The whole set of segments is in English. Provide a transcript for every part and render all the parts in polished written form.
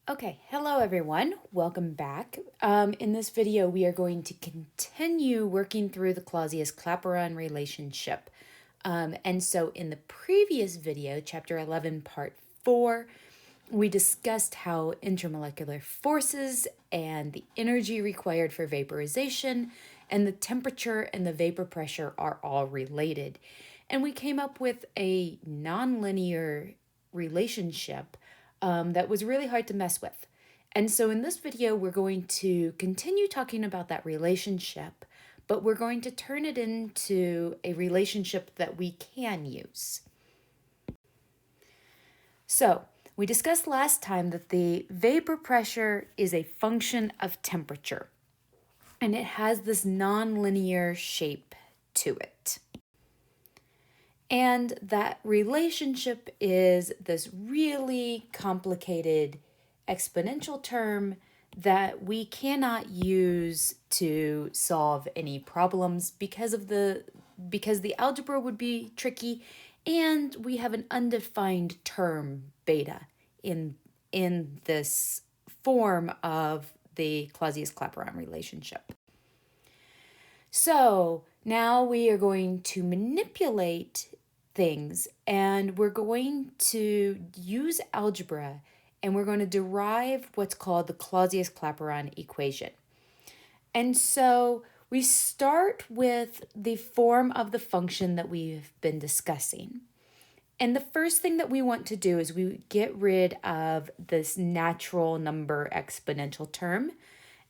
Okay, hello everyone. Welcome back. In this video, we are going to continue working through the Clausius-Clapyeron relationship. And so in the previous video, chapter 11, part 4, we discussed how intermolecular forces and the energy required for vaporization and the temperature and the vapor pressure are all related. And we came up with a nonlinear relationship that was really hard to mess with. And so in this video, we're going to continue talking about that relationship, but we're going to turn it into a relationship that we can use. So we discussed last time that the vapor pressure is a function of temperature, and it has this nonlinear shape to it. And that relationship is this really complicated exponential term that we cannot use to solve any problems because the algebra would be tricky, and we have an undefined term beta in this form of the Clausius-Clapyeron relationship. So now we are going to manipulate things, and we're going to use algebra, and we're going to derive what's called the Clausius-Clapyeron equation. And so we start with the form of the function that we've been discussing. And the first thing that we want to do is we get rid of this natural number exponential term.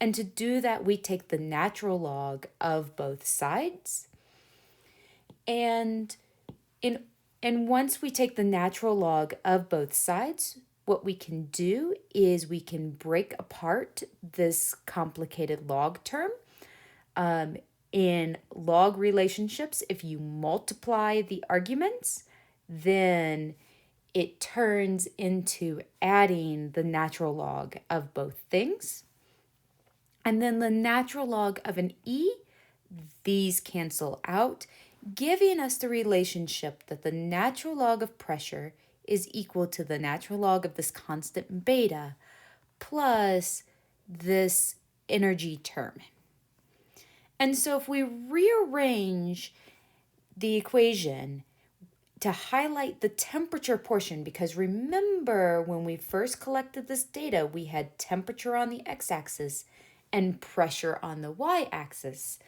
And to do that, we take the natural log of both sides. And once we take the natural log of both sides, what we can do is we can break apart this complicated log term. In log relationships, if you multiply the arguments, then it turns into adding the natural log of both things. And then the natural log of an e, these cancel out, giving us the relationship that the natural log of pressure is equal to the natural log of this constant beta plus this energy term. And so if we rearrange the equation to highlight the temperature portion, because remember when we first collected this data, we had temperature on the x-axis and pressure on the y-axis.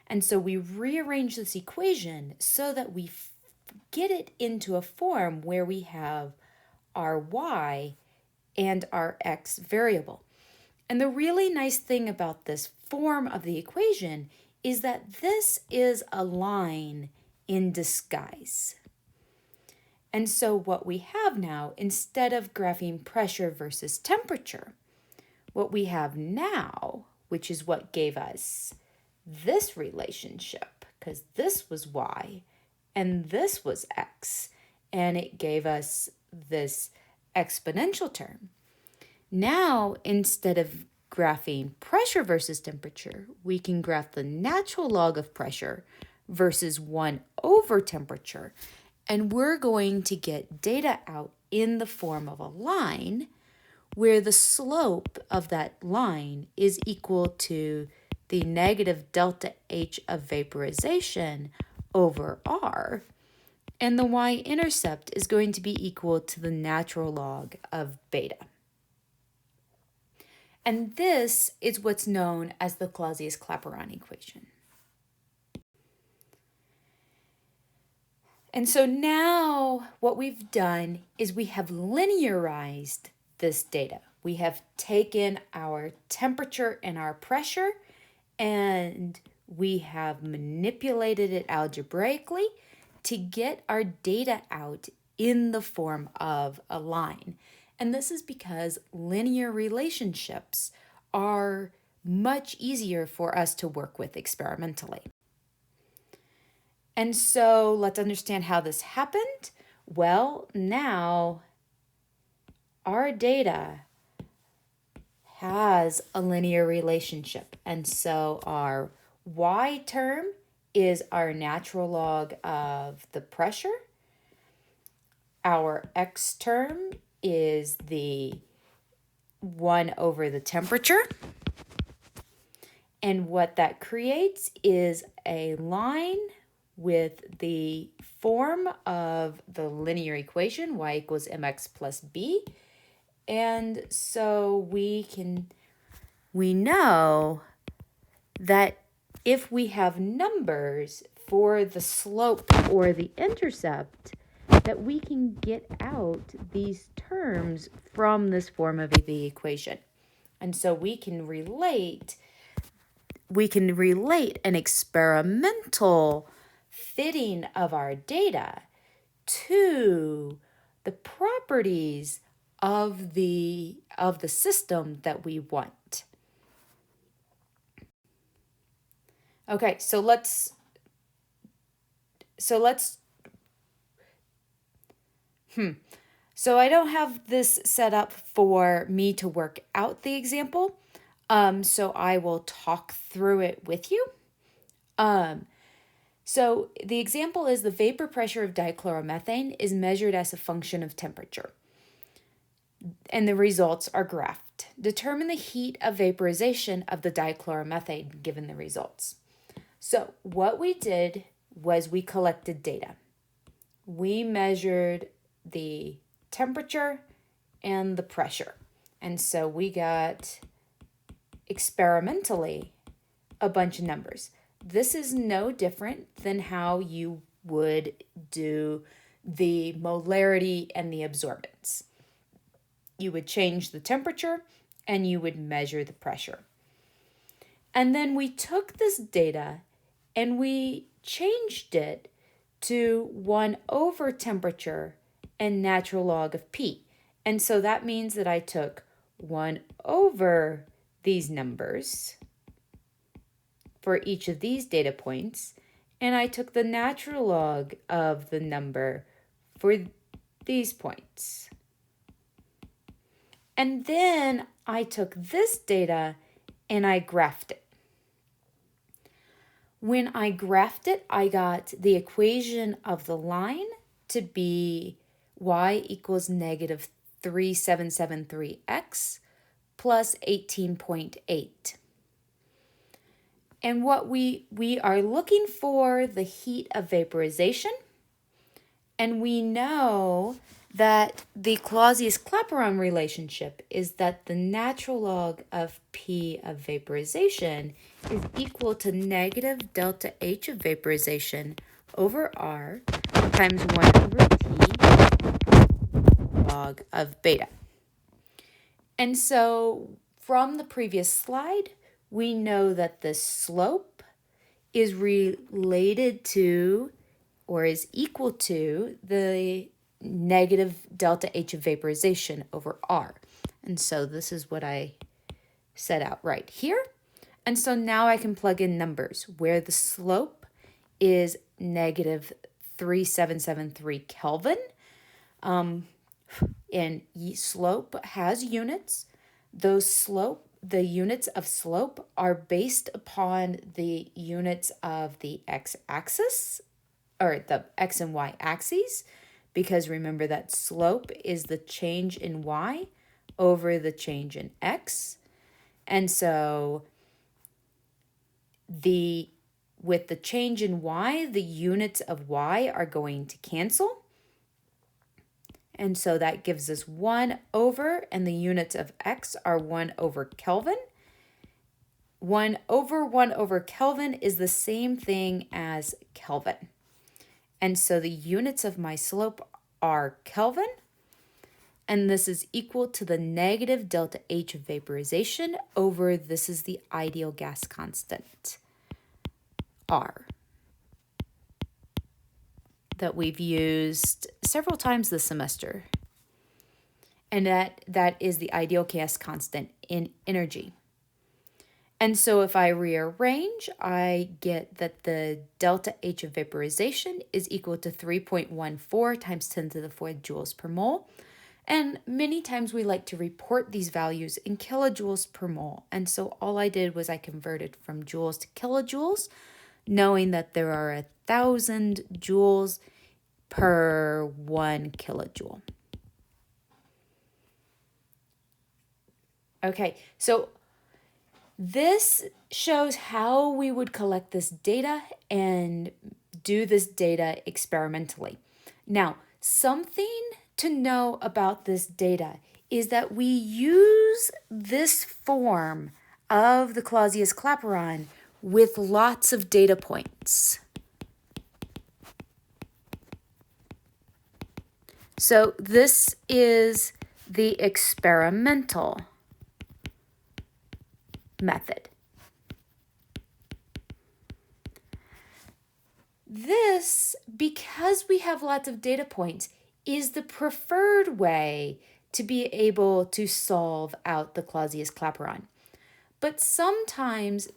And so we rearrange this equation so that we get it into a form where we have our y and our x variable. And the really nice thing about this form of the equation is that this is a line in disguise. And so what we have now, instead of graphing pressure versus temperature, what we have now, which is what gave us this relationship, because this was y and this was x, and it gave us this exponential term. Now, instead of graphing pressure versus temperature, we can graph the natural log of pressure versus 1 over temperature, and we're going to get data out in the form of a line where the slope of that line is equal to the negative delta H of vaporization over R, and the y-intercept is going to be equal to the natural log of beta. And this is what's known as the Clausius-Clapyeron equation. And so now what we've done is we have linearized this data. We have taken our temperature and our pressure, and we have manipulated it algebraically to get our data out in the form of a line. And this is because linear relationships are much easier for us to work with experimentally. And so let's understand how this happened. Well, now our data has a linear relationship. And so our y term is our natural log of the pressure. Our x term is the 1 over the temperature. And what that creates is a line with the form of the linear equation, y equals mx plus b. And so we know that if we have numbers for the slope or the intercept, that we can get out these terms from this form of the equation. And so we can relate an experimental fitting of our data to the properties of the system that we want. Okay, so I don't have this set up for me to work out the example, so I will talk through it with you. So the example is the vapor pressure of dichloromethane is measured as a function of temperature, and the results are graphed. Determine the heat of vaporization of the dichloromethane given the results. So what we did was we collected data. We measured the temperature and the pressure. And so we got experimentally a bunch of numbers. This is no different than how you would do the molarity and the absorbance. You would change the temperature and you would measure the pressure. And then we took this data and we changed it to 1 over temperature and natural log of P. And so that means that I took 1 over these numbers for each of these data points, and I took the natural log of the number for these points. And then I took this data and I graphed it. When I graphed it, I got the equation of the line to be y equals negative 3773x plus 18.8. And what we are looking for the heat of vaporization, and we know that the Clausius-Clapyeron relationship is that the natural log of P of vaporization is equal to negative delta H of vaporization over R times 1 over T log of beta. And so from the previous slide, we know that the slope is related to or is equal to the negative delta H of vaporization over R. And so this is what I set out right here. And so now I can plug in numbers where the slope is negative 3773 Kelvin. And slope has units. The units of slope are based upon the units of the x-axis, or the x and y axes, because remember that slope is the change in y over the change in x. And so with the change in y, the units of y are going to cancel. And so that gives us 1 over, and the units of x are 1 over Kelvin. 1 over Kelvin is the same thing as Kelvin. And so the units of my slope are Kelvin, and this is equal to the negative delta H of vaporization over, this is the ideal gas constant, R, that we've used several times this semester. And that is the ideal gas constant in energy. And so if I rearrange, I get that the delta H of vaporization is equal to 3.14 times 10 to the 4th joules per mole. And many times we like to report these values in kilojoules per mole. And so all I did was I converted from joules to kilojoules, knowing that there are 1,000 joules per 1 kilojoule. Okay, so this shows how we would collect this data and do this data experimentally. Now, something to know about this data is that we use this form of the Clausius-Clapyeron with lots of data points. So this is the experimental method. This, because we have lots of data points, is the preferred way to be able to solve out the Clausius-Clapyeron. But sometimes,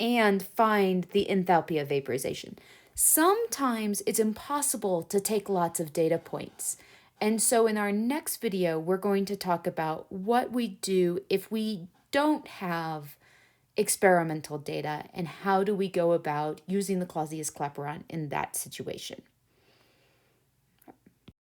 and find the enthalpy of vaporization. Sometimes it's impossible to take lots of data points. And so in our next video, we're going to talk about what we do if we don't have experimental data and how do we go about using the Clausius-Clapyeron in that situation.